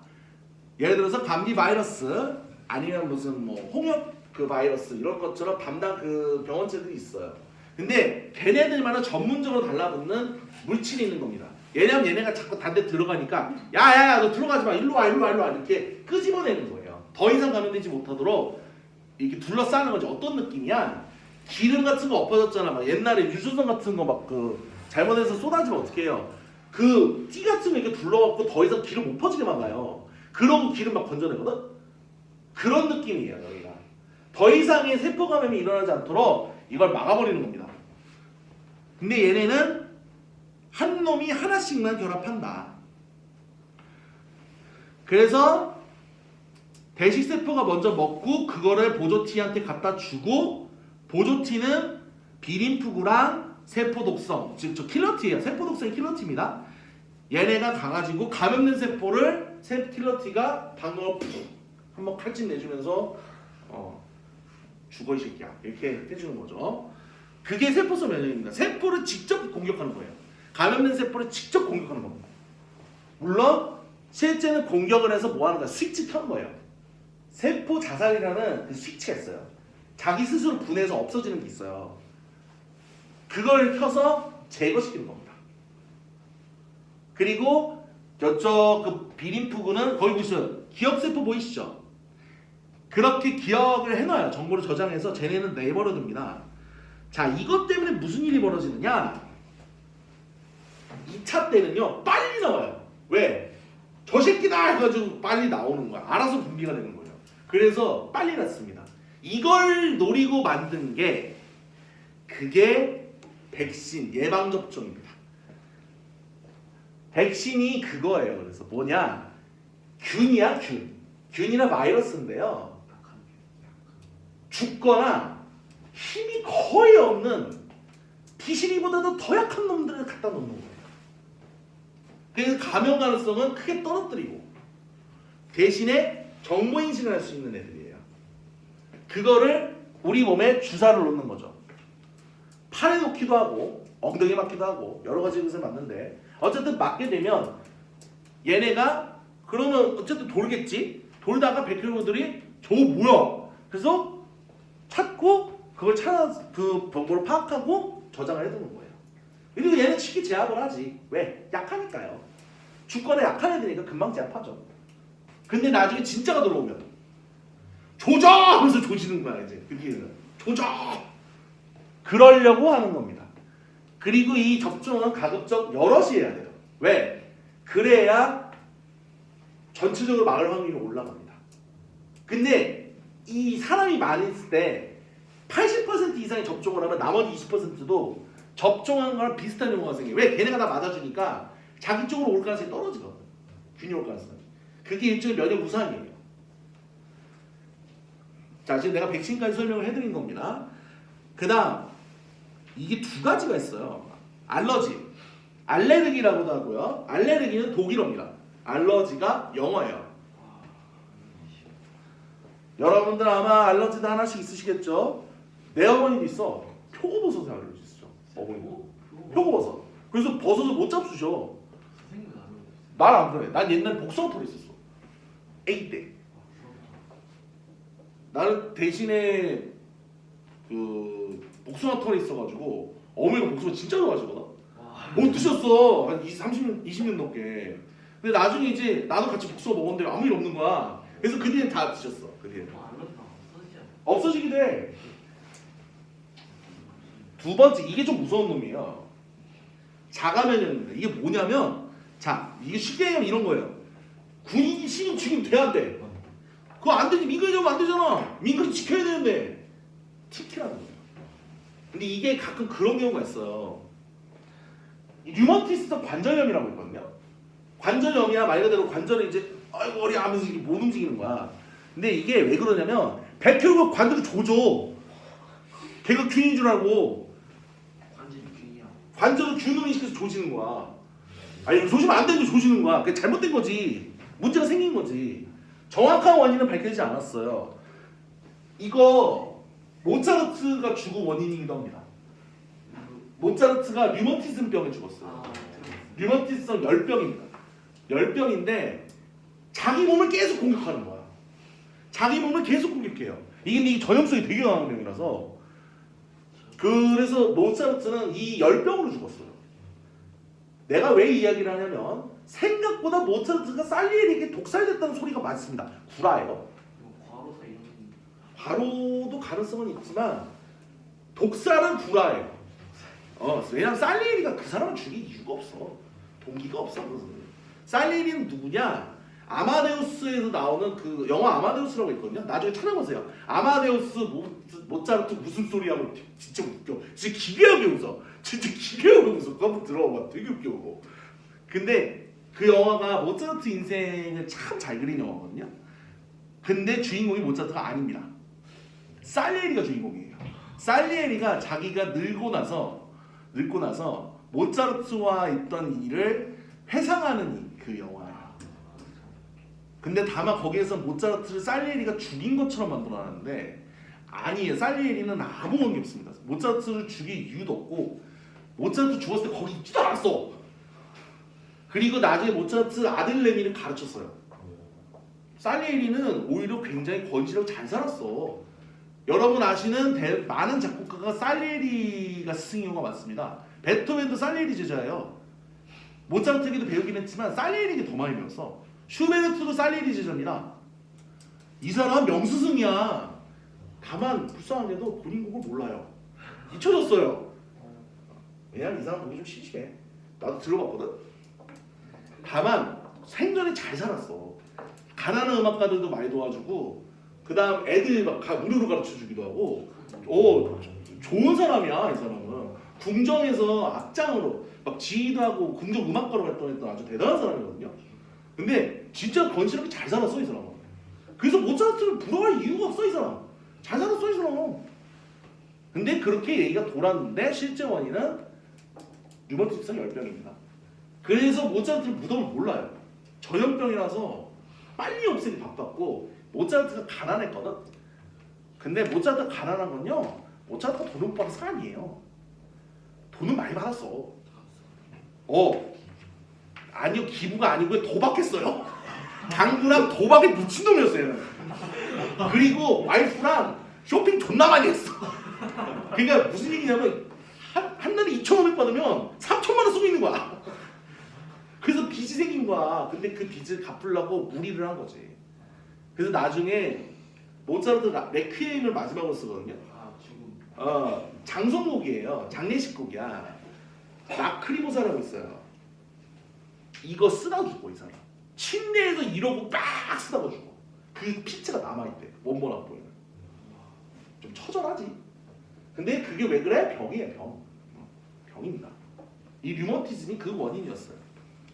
S1: 예를 들어서 감기 바이러스 아니면 무슨 뭐 홍역 그 바이러스 이런 것처럼 담당 그 병원체들이 있어요. 근데 걔네들만은 전문적으로 달라붙는 물질이 있는 겁니다. 왜냐면 얘네가 자꾸 단데 들어가니까 야야야 너 들어가지 마 일로 와 이렇게 끄집어내는 거예요. 더 이상 감염되지 못하도록 이렇게 둘러싸는 거지. 어떤 느낌이야? 기름 같은 거 엎어졌잖아. 막 옛날에 유수성 같은 거 막 그 잘못해서 쏟아지면 어떻게 해요? 그 띠 같은 거 이렇게 둘러갖고 더 이상 기름 못 퍼지게 막아요. 그러고 기름 막 건져내거든? 그런 느낌이에요, 여기가. 더 이상의 세포 감염이 일어나지 않도록 이걸 막아버리는 겁니다. 근데 얘네는 한 놈이 하나씩만 결합한다. 그래서 대식세포가 먼저 먹고 그거를 보조티한테 갖다 주고 보조티는 비림프구랑 세포독성, 즉 저 킬러티예요. 세포독성이 킬러티입니다. 얘네가 강아지고 감염된 세포를 킬러티가 방광을 푹 한번 칼집 내주면서 죽어 이 새끼야 이렇게 해주는 거죠. 그게 세포성 면역입니다. 세포를 직접 공격하는 거예요. 감염된 세포를 직접 공격하는 겁니다. 물론 실제는 공격을 해서 뭐 하는 거야? 스위치 켜는 거예요. 세포 자살이라는 그 스위치가 있어요. 자기 스스로 분해해서 없어지는 게 있어요. 그걸 켜서 제거시키는 겁니다. 그리고 저쪽 그 비림프구는 거기 보시면 기억세포 보이시죠? 그렇게 기억을 해놔요. 정보를 저장해서 쟤네는 내버려둡니다. 자, 이것 때문에 무슨 일이 벌어지느냐? 2차 때는요 빨리 나와요. 왜? 저 새끼다 해가지고 빨리 나오는 거야. 알아서 분비가 되는 거예요. 그래서 빨리 났습니다. 이걸 노리고 만든 게 그게 백신 예방접종입니다. 백신이 그거예요. 그래서 뭐냐? 균이야 균. 균이나 바이러스인데요. 죽거나 힘이 거의 없는 비실이보다도 더 약한 놈들을 갖다 놓는 거예요. 그래서 감염 가능성은 크게 떨어뜨리고 대신에 정보인식을 할 수 있는 애들이에요. 그거를 우리 몸에 주사를 놓는 거죠. 팔에 놓기도 하고 엉덩이에 맞기도 하고 여러 가지 것을 맞는데 어쨌든 맞게 되면 얘네가 그러면 어쨌든 돌겠지. 돌다가 백혈구들이 저거 뭐야? 그래서 찾고 그걸 찾아 그 정보를 파악하고 저장을 해두는 거예요. 그리고 얘는 쉽게 제압을 하지. 왜? 약하니까요. 주권에 약한 애들이니까 금방 제압하죠. 근데 나중에 진짜가 들어오면 조져! 하면서 조지는 거야 이제. 그기는 조져! 그러려고 하는 겁니다. 그리고 이 접종은 가급적 여럿이 해야 돼요. 왜? 그래야 전체적으로 막을 확률이 올라갑니다. 근데 이 사람이 많이 있을 때 80% 이상의 접종을 하면 나머지 20%도 접종한 거랑 비슷한 경우가 생겨요. 왜? 걔네가 다 맞아주니까 자기 쪽으로 올 가능성이 떨어지거든. 균이 올 가능성이. 그게 일종의 면역 우상이에요. 자, 지금 내가 백신까지 설명을 해드린 겁니다. 그 다음 이게 두 가지가 있어요. 알러지, 알레르기라고도 하고요. 알레르기는 독일어입니다. 알러지가 영어예요. 여러분들 아마 알러지도 하나씩 있으시겠죠? 내 어머니도 있어. 표고버섯에 알러지 있어. 어머니도. 표고버섯. 그래서 버섯을 못 잡수셔. 난 안 그래. 난 옛날에 복숭아털이 있었어. A 때. 나는 대신에 그 복숭아털이 있어가지고 어머니가 복숭아 진짜 좋아하시거든. 못 드셨어. 한 20년 넘게. 근데 나중에 이제 나도 같이 복숭아 먹었는데 아무 일 없는 거야. 그래서 그 뒤엔 다 드셨어. 그 뒤에는. 없어지기도 해. 두 번째, 이게 좀 무서운 놈이에요. 자가면역입니다. 이게 뭐냐면, 자, 이게 쉽게 얘기하면 이런 거예요. 군인이 신임 지금 돼야 돼. 그거 안 되지. 민간이 되면 안 되잖아. 민간이 지켜야 되는데. TT라는 거예요. 근데 이게 가끔 그런 경우가 있어요. 류마티스 관절염이라고 있거든요. 관절염이야 말 그대로 관절이 이제 아이고 어리 하면서 이게 못 움직이는 거야. 근데 이게 왜 그러냐면 백혈구 관절을 조져. 걔가 균인 줄 알고 관절을 균을 인식해서 조지는 거야. 아니 조지면 안 되는데 조지는 거야. 그게 잘못된 거지. 문제가 생긴 거지. 정확한 원인은 밝혀지지 않았어요. 이거 모차르트가 죽은 원인이기도 합니다. 모차르트가 류마티즘병에 죽었어요. 류마티즘성 열병입니다. 열병인데 자기 몸을 계속 공격하는 거야. 자기 몸을 계속 공격해요. 이게 전염성이 되게 강한 병이라서. 그래서 모차르트는 이 열병으로 죽었어요. 내가 왜 이 이야기를 하냐면 생각보다 모차르트가 살리에리에게 독살됐다는 소리가 많습니다. 구라예요. 과로도 가능성은 있지만 독살은 구라예요. 왜냐면 살리에리가 그 사람을 죽일 이유가 없어. 동기가 없어. 그래서. 살리에리는 누구냐? 아마데우스에서 나오는 그 영화 아마데우스라고 있거든요. 나중에 찾아보세요. 아마데우스 모차르트 무슨 소리 하고 진짜 웃겨. 진짜 기괴하게 웃어. 진짜 기괴하게 웃어. 그거 한번 들어봐. 되게 웃겨 그거. 근데 그 영화가 모차르트 인생을 참 잘 그린 영화거든요. 근데 주인공이 모차르트가 아닙니다. 살리에리가 주인공이에요. 살리에리가 자기가 늙고 나서 모차르트와 있던 일을 회상하는 그 영화예요. 근데 다만 거기에서 모차르트를 살리에리가 죽인 것처럼 만들어놨는데 아니에요. 살리에리는 아무 관계 없습니다. 모차르트를 죽일 이유도 없고 모차르트 죽었을 때 거기 있지도 않았어. 그리고 나중에 모차르트 아들 레미를 가르쳤어요. 살리에리는 오히려 굉장히 건실하고 잘 살았어. 여러분 아시는 많은 작곡가가 살리에리가 스승인 경우가 많습니다. 베토벤도 살리에리 제자예요. 모차르트에게도 배우긴 했지만 살리에리에게 더 많이 배웠어. 슈베르트도 살리에리 제자입니다. 이 사람 명스승이야. 다만 불쌍하게도 본인곡을 몰라요. 잊혀졌어요. 왜냐면 이 사람 보기 좀 심심해. 나도 들어봤거든. 다만 생전에 잘 살았어. 가난한 음악가들도 많이 도와주고 그 다음 애들 막 무료로 가르쳐주기도 하고 좋은 사람이야. 이 사람은 궁정에서 악장으로 막 지휘도 하고 궁정 음악가로 활동했던 아주 대단한 사람이거든요. 근데 진짜 건실하게 잘 살았어 이 사람은. 그래서 모차르트를 부러워할 이유가 없어 이 사람. 잘 살았어 이 사람. 근데 그렇게 얘기가 돌았는데 실제 원인은 류마티스성 열병입니다. 그래서 모차르트를 무덤을 몰라요. 전염병이라서 빨리 없애기 바빴고 모차르트가 가난했거든. 근데 모차르트가 가난한 건요, 모차르트가 돈을 못 받은 사람이에요. 돈은 많이 받았어. 아니요, 기부가 아니고 도박했어요. 당구랑 도박에 미친놈이었어요. 그리고 와이프랑 쇼핑 존나 많이 했어. 그러니까 무슨 얘기냐면 한 달에 2,500 받으면 3,000만 원 쓰고 있는 거야. 그래서 빚이 생긴 거야. 근데 그 빚을 갚으려고 무리를 한 거지. 그래서 나중에 모차르트 레퀴엠을 마지막으로 쓰거든요. 장송곡이에요. 장례식 곡이야. 라크리모사라고 있어요. 이거 쓰다가 죽고 이 사람. 침대에서 이러고 빡 쓰다가 죽어. 그 피체가 남아있대. 원본 악보에는. 좀 처절하지. 근데 그게 왜 그래? 병이에요. 병입니다. 이 류머티즘이 그 원인이었어요.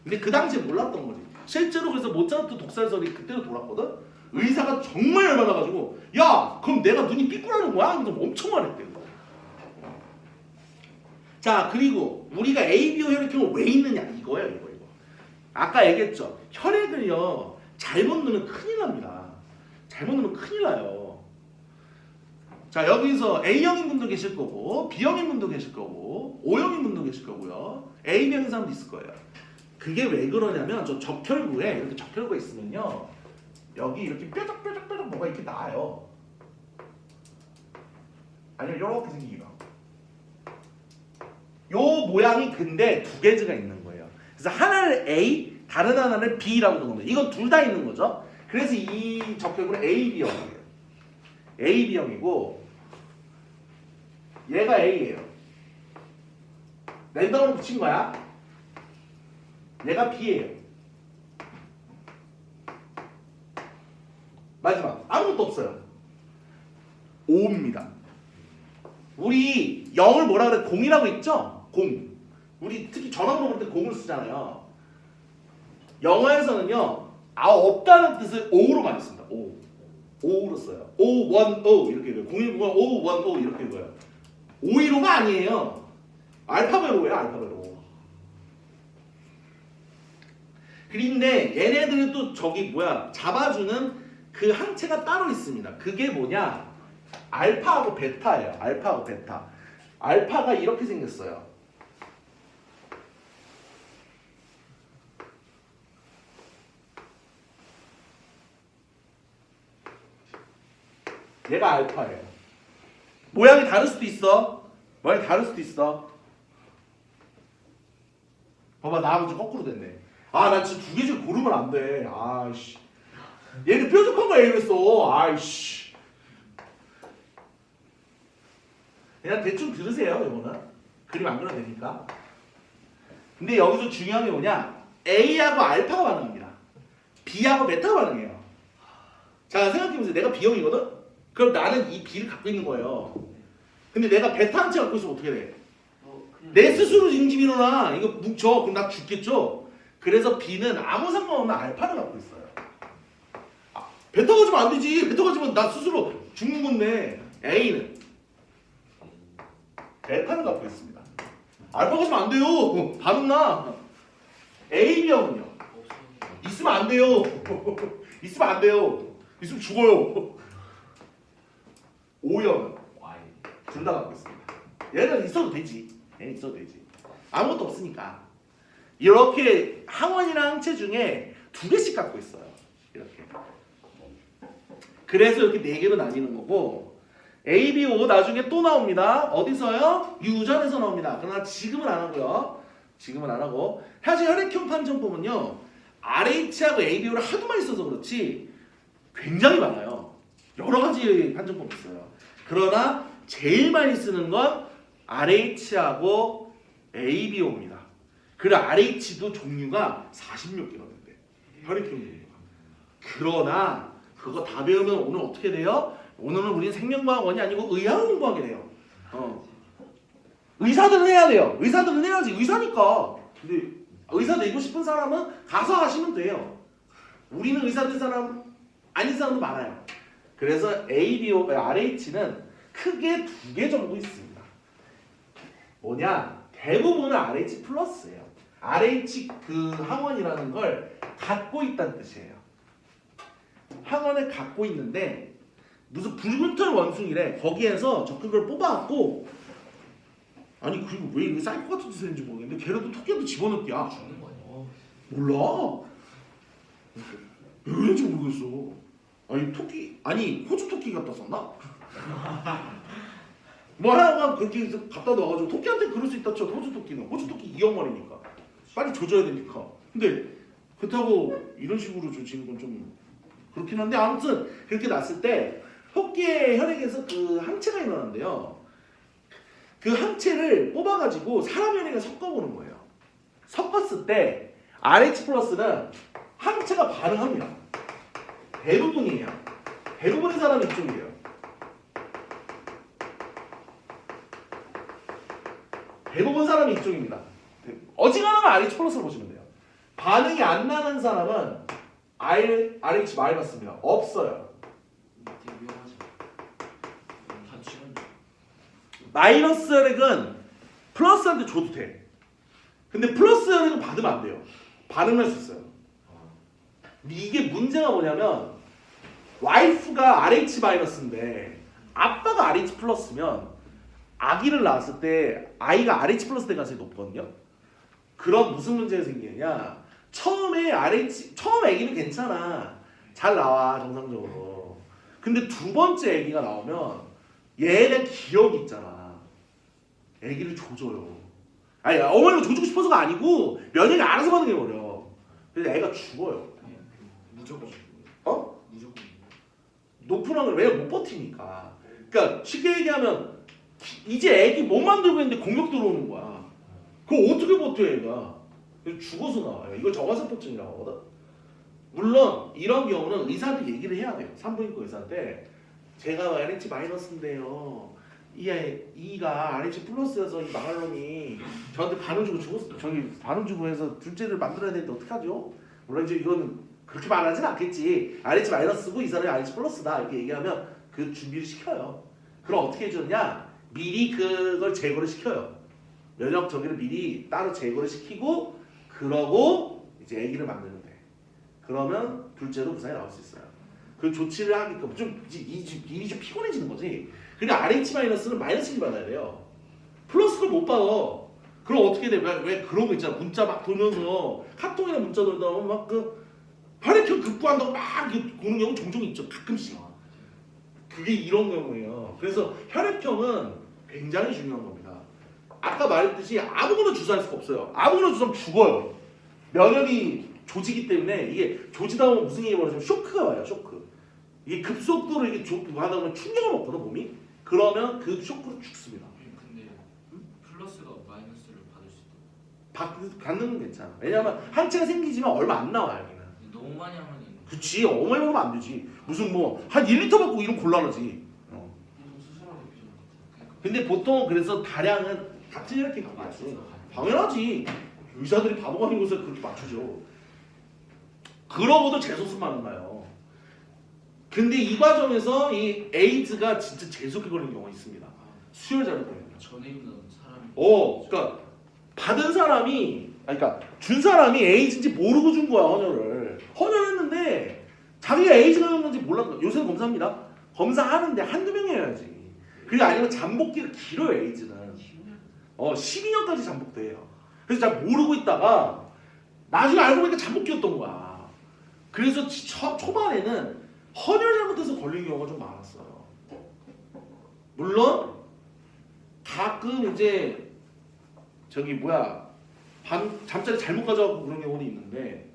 S1: 근데 그 당시에 몰랐던 거지. 실제로 그래서 모차르트 독살설이 그때도 돌았거든. 의사가 정말 열받아가지고 야 그럼 내가 눈이 삐꾸라는 거야? 그래서 엄청 말했대. 자 그리고 우리가 ABO 혈액형은 왜 있느냐 이거예요. 이거. 아까 얘기했죠. 혈액을요 잘못 넣으면 큰일 납니다. 잘못 넣으면 큰일 나요. 자 여기서 A형인 분도 계실 거고 B형인 분도 계실 거고 O형인 분도 계실 거고요. AB형인 사람도 있을 거예요. 그게 왜 그러냐면 저 적혈구에 이렇게 적혈구가 있으면요 여기 이렇게 뾰족뾰족 뭐가 이렇게 나요. 아니면 이렇게 생기기도 하고. 요 모양이 근데 두 개즈가 있는 거예요. 그래서 하나를 A, 다른 하나를 B라고 부르는 거예요. 이건 둘 다 있는 거죠. 그래서 이 적혈구는 AB형이에요. AB형이고 얘가 A예요. 랜덤으로 붙인 거야. 얘가 B예요. 마지막 아무것도 없어요. O입니다. 우리 0을 뭐라 그래? 0이라고 있죠? 0. 우리 특히 전화번호 볼 때 0을 쓰잖아요. 영어에서는요 없다는 뜻을 O로 많이 씁니다. O로 써요. 510 이렇게 읽어요. 010 510 이렇게 읽어요. 515가 아니에요. 알파벳로예요. 알파벳로. 그런데 얘네들은 또 저기 잡아주는 그 항체가 따로 있습니다. 그게 뭐냐? 알파하고 베타예요. 알파하고 베타. 알파가 이렇게 생겼어요. 얘가 알파예요. 모양이 다를 수도 있어. 모양이 다를 수도 있어. 봐봐 나하고 좀 거꾸로 됐네. 나 진짜 두 개 중 고르면 안 돼. 아이씨. 얘는 뾰족한 거 얘기했어. 아이씨. 그냥 대충 들으세요 이거는. 그림 안 그려도 되니까. 근데 여기서 중요한 게 뭐냐? A하고 알파가 반응합니다. B하고 베타가 반응해요. 자, 생각해보세요. 내가 B형이거든? 그럼 나는 이 B를 갖고 있는 거예요. 근데 내가 베타 한채 갖고 있으면 어떻게 돼? 내 스스로 인지 일어나. 이거 뭉쳐. 그럼 나 죽겠죠? 그래서 B는 아무 상관없는 알파를 갖고 있어요. 베타 가지면 안 되지. 베타 가지면 나 스스로 죽는 건데. A는 베타를 갖고 있습니다. 알파 가지면 안 돼요. 반응 나. AB형은요? 있으면 안 돼요. 있으면 안 돼요. 있으면 죽어요. O형은 둘 다 갖고 있습니다. 얘는 있어도 되지. 얘는 있어도 되지. 아무것도 없으니까. 이렇게 항원이랑 항체 중에 두 개씩 갖고 있어요. 이렇게. 그래서 이렇게 네 개로 나뉘는 거고 ABO 나중에 또 나옵니다. 어디서요? 유전에서 나옵니다. 그러나 지금은 안 하고요. 지금은 안 하고 사실 혈액형 판정법은요. RH하고 ABO를 하도 많이 써서 그렇지 굉장히 많아요. 여러 가지 판정법이 있어요. 그러나 제일 많이 쓰는 건 RH하고 ABO입니다. 그리고 RH도 종류가 40몇 개가 된대. 혈액형 종류가. 그러나 그거 다 배우면 오늘 어떻게 돼요? 오늘은 우리는 생명과학원이 아니고 의학을 공부하게 돼요. 의사들은 해야 돼요. 의사들은 해야지. 의사니까. 근데 의사 되고 싶은 사람은 가서 하시면 돼요. 우리는 의사 된 사람 아닌 사람도 많아요. 그래서 ABO, RH는 크게 두 개 정도 있습니다. 뭐냐? 대부분은 RH 플러스예요. RH 그 항원이라는 걸 갖고 있다는 뜻이에요. 항원을 갖고 있는데 무슨 붉은 털 원숭이래. 거기에서 저 그걸 뽑아갖고 아니 그리고 왜 이렇게 사이코 같은 짓을 했는지 모르겠는데 걔네도 토끼한테 집어넣기야.
S2: 죽는 거 아니야?
S1: 몰라. 왜 그런지 모르겠어. 아니 토끼 아니 호주 토끼 갖다 썼나? 뭐 하나가 그렇게 해서 갖다 놔가지고 토끼한테 그럴 수 있다 쳐. 호주 토끼는 호주 토끼 2억 마리니까 빨리 조져야 되니까. 근데 그렇다고 이런 식으로 조지는 건 좀 그렇긴 한데 아무튼 그렇게 났을 때 토끼의 혈액에서 그 항체가 일어나는데요. 그 항체를 뽑아가지고 사람 혈액에 섞어보는 거예요. 섞었을 때 RH 플러스는 항체가 반응합니다. 대부분이에요. 대부분의 사람이 이쪽이에요. 대부분 사람이 이쪽입니다. 어지간하면 RH 플러스를 보시면 돼요. 반응이 안 나는 사람은 RH 마이너스입니다. 없어요.
S2: 되게 위험하지. 다 치면
S1: 마이너스 혈액은 플러스한테 줘도 돼. 근데 플러스 혈액은 받으면 안 돼요. 반응할 수 있어요. 이게 문제가 뭐냐면 와이프가 RH 마이너스인데 아빠가 RH 플러스면 아기를 낳았을 때 아이가 RH 플러스 될 가능성이 높거든요. 그럼 무슨 문제가 생기느냐? 처음에 처음 아기는 괜찮아. 잘 나와 정상적으로. 근데 두 번째 아기가 나오면 얘는 기억이 있잖아. 아기를 조져요. 아니 어머니가 조지고 싶어서가 아니고 면역이 알아서 반응해버려. 그래서 애가 죽어요.
S2: 무조건.
S1: 어?
S2: 무조건.
S1: 높은 확률 왜 못 버티니까. 그러니까 쉽게 얘기하면 이제 애기 몸만 들고 있는데 공격 들어오는 거야. 그거 어떻게 버텨 얘가? 그래서 죽어서 나와요. 이걸 저가세포증이라고 하거든. 물론 이런 경우는 의사한테 얘기를 해야 돼요. 산부인과 의사한테 제가 RH 마이너스인데요. 이가 RH 플러스여서 이 망할 놈이 저한테 반응 주고 죽었어. 저기 반응 주고 해서 둘째를 만들어야 되는데 어떡하죠? 물론 이제 이거는 그렇게 말하진 않겠지. RH 마이너스고 이 사람이 RH 플러스다 이렇게 얘기하면 그 준비를 시켜요. 그럼 어떻게 해주느냐? 미리 그걸 제거를 시켜요. 면역 저기를 미리 따로 제거를 시키고 그러고 이제 아기를 만드는 돼. 그러면 둘째로 무사히 나올 수 있어요. 그 조치를 하게끔 좀 일이 좀 피곤해지는 거지. 그냥 RH 마이너스는 마이너스 1 받아야 돼요. 플러스를 못 받아. 그럼 어떻게 돼? 왜 그런 거 있잖아. 문자 막 돌면서 카톡이나 문자 돌다 보면 막 그 혈액형 급부한다고 막 보는 경우 종종 있죠. 가끔씩. 그게 이런 경우예요. 그래서 혈액형은 굉장히 중요한 겁니다. 아까 말했듯이 아무거나 주사할 수가 없어요. 아무거나 주사하면 죽어요. 면역이 조지기 때문에 이게 조지다 보면 무슨 일이 벌어지면 쇼크가 와요. 쇼크. 이게 급속도로 이게 하다 보면 충격을 먹거든 몸이. 그러면 그 쇼크로 죽습니다.
S2: 근데 플러스가
S1: 갖는 건 괜찮아. 왜냐면 항체가 생기지만 얼마 안 나와 여기는.
S2: 너무 많이 하면
S1: 그치 어머니 먹으면 안 되지. 무슨 뭐 한 1리터 받고 이런 곤란하지.
S2: 보통 수술하고 비교하는
S1: 근데 보통 그래서 다량은 같은 이렇게 맞지. 당연하지. 의사들이 바보 같은 것을 그렇게 맞추죠. 그러고도 재수술만 나요. 근데 이 과정에서 이 에이즈가 진짜 재수없게 걸리는 경우가 있습니다. 수혈 잘못 때문에.
S2: 전에 있는 사람이
S1: 그러니까 받은 사람이, 그러니까 준 사람이 에이즈인지 모르고 준 거야 헌혈을. 헌혈했는데 자기가 에이즈가 있는지 몰랐어. 요새는 검사합니다. 검사하는데 한두 명이어야지. 그게 아니면 잠복기가 길어요 에이즈는. 12년까지 잠복돼요. 그래서 잘 모르고 있다가 나중에 알고 보니까 잠복기였던 거야. 그래서 초반에는 헌혈 잘못해서 걸리는 경우가 좀 많았어요. 물론 가끔 이제 잠자리 잘못 가져가고 그런 경우도 있는데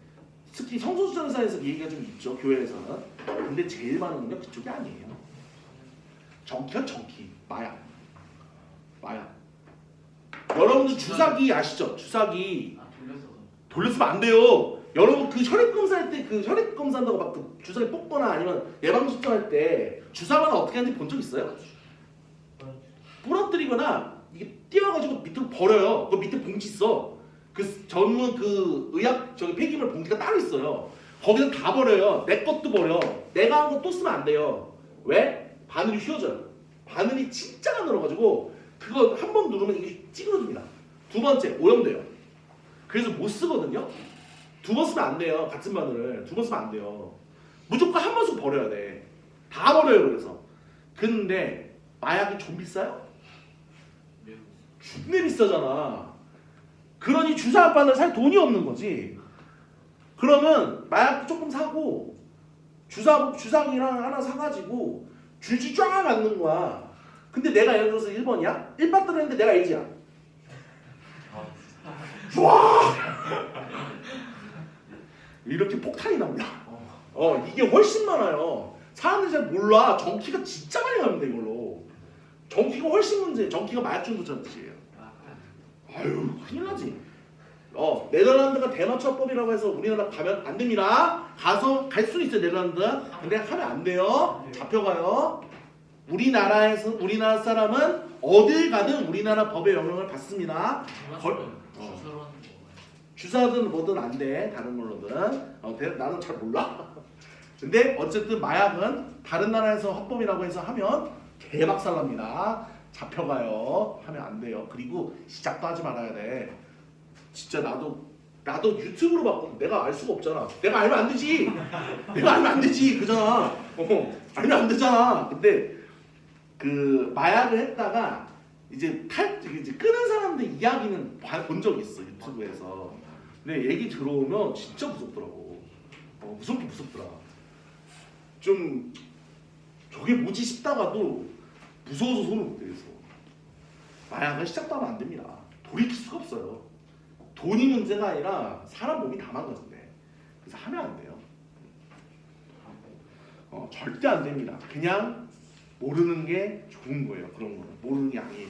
S1: 특히 성소수자에서 얘기가 좀 있죠 교회에서는. 근데 제일 많은 건 그쪽이 아니에요. 정키야 정키 마약. 여러분들 주사기 아시죠? 주사기
S2: 돌렸어서
S1: 돌렸으면 안 돼요. 여러분 그 혈액 검사할 때 그 혈액 검사한다고 막 그 주사기 뽑거나 아니면 예방 접종할 때 주사관을 어떻게 하는지 본 적 있어요? 부러뜨리거나 이게 띄어가지고 밑으로 버려요. 그 밑에 봉지 있어. 그 전문 그 의학 폐기물 봉지가 따로 있어요. 거기서 다 버려요. 내 것도 버려. 내가 한 거 또 쓰면 안 돼요. 왜? 바늘이 휘어져요. 바늘이 진짜 가늘어가지고 그거 한 번 누르면 이게 찌그러집니다. 두 번째 오염돼요. 그래서 못 쓰거든요. 두 번 쓰면 안 돼요. 같은 바늘을 두 번 쓰면 안 돼요. 무조건 한 번씩 버려야 돼. 다 버려요. 그래서. 근데 마약이 좀 비싸요? 죽내 비싸잖아. 그러니 주사 바늘 살 돈이 없는 거지. 그러면 마약 조금 사고 주사기랑 하나 사가지고 줄줄 쫙 갖는 거야. 근데 내가 예를 들어서 1번이야? 1바 들었는데 내가 A지야. 와! 이렇게 폭탄이 납니다. 이게 훨씬 많아요. 사람들이 잘 몰라. 정키가 진짜 많이 갑니다 이걸로. 정키가 훨씬 문제. 정키가 마약 중독자는 뜻이에요. 아유 큰일 나지. 네덜란드가 대마초법이라고 해서 우리나라 가면 안 됩니다. 가서 갈 수는 있어요 네덜란드. 근데 하면 안 돼요. 잡혀가요. 우리나라 사람은 어딜 가든 우리나라 법의 영향을 받습니다.
S2: 주사로 하는
S1: 주사든 뭐든 안 돼. 다른 걸로든. 나는 잘 몰라. 근데 어쨌든 마약은 다른 나라에서 합법이라고 해서 하면 개박살납니다. 잡혀가요. 하면 안 돼요. 그리고 시작도 하지 말아야 돼. 진짜 나도 유튜브로 봤거든. 내가 알 수가 없잖아. 내가 알면 안 되지. 내가 알면 안 되지. 그잖아. 알면 안 되잖아. 근데 그 마약을 했다가 이제 끊은 사람들 이야기는 본 적이 있어 유튜브에서. 근데 얘기 들어오면 진짜 무섭더라고. 무섭더라. 좀 저게 뭐지 싶다가도 무서워서 손을 못 대겠어. 마약은 시작도 하면 안 됩니다. 돌이킬 수가 없어요. 돈이 문제가 아니라 사람 몸이 다 망가진대. 그래서 하면 안 돼요. 절대 안 됩니다. 그냥 모르는 게 좋은 거예요. 그런 거는 모르는 게 아니에요.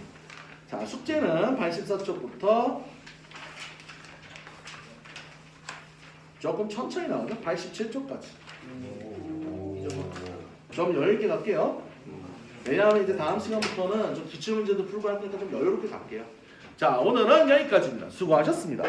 S1: 자, 숙제는 84쪽부터 조금 천천히 나오죠. 87쪽까지. 좀 여유있게 갈게요. 왜냐하면 이제 다음 시간부터는 좀 기출문제도 풀고 할 거니까 좀 여유롭게 갈게요. 자, 오늘은 여기까지입니다. 수고하셨습니다.